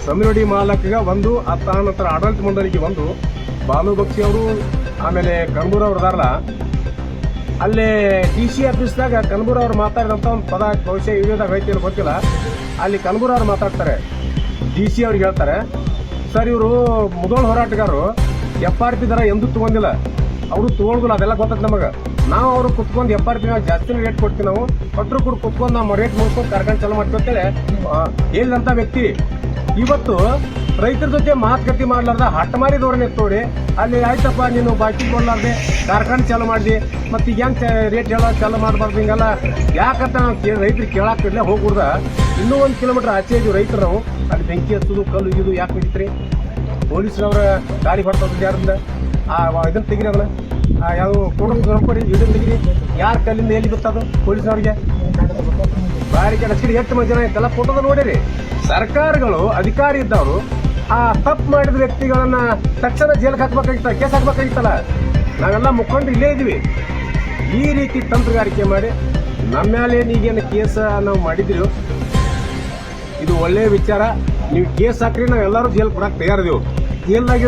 Community ಮಾಲಕ್ಗ ಒಂದು ನಂತರ ಆಡಳಿತ ಮಂಡಳಿಗೆ ಒಂದು ಬಾಲು ಬಕ್ಷಿ ಅವರು ಆಮೇಲೆ ಕನ್ಬೂರ್ ಅವ್ರು ಇದಾರಲ್ಲ ಅಲ್ಲಿ DC ಆಫೀಸ್ದಾಗ ಕನ್ಬೂರ್ ಅವ್ರು ಮಾತಾಡಿದಂತ ಒಂದು ಪದ ಬಹುಶಃ ವಿಡಿಯೋದಾಗ ಐತಿ ಗೊತ್ತಿಲ್ಲ. ಅಲ್ಲಿ ಕನ್ಬೂರ್ ಅವ್ರು ಮಾತಾಡ್ತಾರೆ, DC ಅವ್ರಿಗೆ ಹೇಳ್ತಾರೆ, ಸರ್ ಇವರು ಮುದೋಳ್ ಹೋರಾಟಗಾರರು FRP ದರ ಎಂದೂ ತಗೊಂಡಿಲ್ಲ, ಅವರು ತಗೊಳ್ದಿಲ್ಲ, ಅದೆಲ್ಲ ಗೊತ್ತೈತೆ ನಮಗೆ. ನಾವು ಅವರು ಕುತ್ಕೊಂಡು FRP ಜಾಸ್ತಿ ರೇಟ್ ಕೊಡ್ತೀವಿ, ನಾವು ಕೊಟ್ಟರು ಕೂಡ ಕುತ್ಕೊಂಡು ನಾವು ರೇಟ್ ಮುಗಿಸ್ಕೊಂಡು ಕಾರ್ಖಾನೆ ಚಾಲೂ ಮಾಡ್ತೀವಿ ಅಂತೇಳಿ ಹೇಳಿದಂತ ವ್ಯಕ್ತಿ ಇವತ್ತು ರೈತರ ಜೊತೆ ಮಾತುಕತೆ ಮಾಡ್ಲಾರ್ದ ಹಠಮಾರಿ ಧೋರಣೆ ತೋಡಿ ಅಲ್ಲಿ ಆಯ್ತಪ್ಪ ನೀನು ಬಾಕಿ ಕೊಡ್ಲಾರ್ದೆ ಕಾರ್ಖಾನೆ ಚಾಲೂ ಮಾಡಿದೆ, ಮತ್ತೆ ಈಗ ಹೆಂಗ್ ರೇಟ್ ಹೇಳೋ ಚಾಲೂ ಮಾಡಬಾರ್ದು, ಹಿಂಗೆಲ್ಲ ಯಾಕಂತ ನಾವು ರೈತರಿಗೆ ಕೇಳಾಕಿರ್ಲೆ ಹೋಗ್ಬಿಡ್ದ. ಇನ್ನೂ 1 ಕಿಲೋಮೀಟರ್ ಆಚೆ ಇದ್ವಿ ರೈತರು, ನಾವು ಅಲ್ಲಿ ಬೆಂಕಿ ಹಚ್ಚೋದು ಕಲ್ಲು ಇದು ಯಾಕೆ ಬಿಡ್ತೀರಿ? ಪೊಲೀಸ್ನವ್ರ ಗಾಡಿ ಹೊರಟೋದು ಯಾರಿಂದ ಇದನ್ನ ತೆಗಿರಿ, ಅದನ್ನ ಯಾವ ಫೋಟೋ ಕೊಡಿ, ಇದನ್ನ ತೆಗಿರಿ, ಯಾರ ಕಲ್ಲಿಂದ ಎಲ್ಲಿ ಬಿತ್ತದು ಪೊಲೀಸ್ನವ್ರಿಗೆ ಬಾರಿಕೆ ಹಚ್ಚಿಡಿ. ಎಷ್ಟು ಜನ ಐತಲ್ಲ ಫೋಟೋದ ನೋಡಿರಿ. ಸರ್ಕಾರಗಳು ಅಧಿಕಾರಿ ಇದ್ದವರು ಆ ತಪ್ಪು ಮಾಡಿದ ವ್ಯಕ್ತಿಗಳನ್ನ ತಕ್ಷಣ ಜೈಲ್ಗೆ ಹಾಕ್ಬೇಕಾಗಿತ್ತ, ಕೇಸ್ ಹಾಕ್ಬೇಕಾಗಿತ್ತಲ್ಲ. ನಾವೆಲ್ಲ ಮುಖಂಡರು ಇಲ್ಲೇ ಇದೀವಿ. ಈ ರೀತಿ ತಂತ್ರಗಾರಿಕೆ ಮಾಡಿ ನಮ್ಮ ಮೇಲೆ ಈಗೇನು ಕೇಸ್ ನಾವು ಮಾಡಿದ್ರಿ, ಇದು ಒಳ್ಳೆಯ ವಿಚಾರ. ನೀವು ಕೇಸ್ ಹಾಕ್ರಿ, ನಾವೆಲ್ಲರೂ ಜೈಲ್ ಕೊಡಕ್ಕೆ ತಯಾರಿದೆವು. ಜೈಲ್ನಾಗ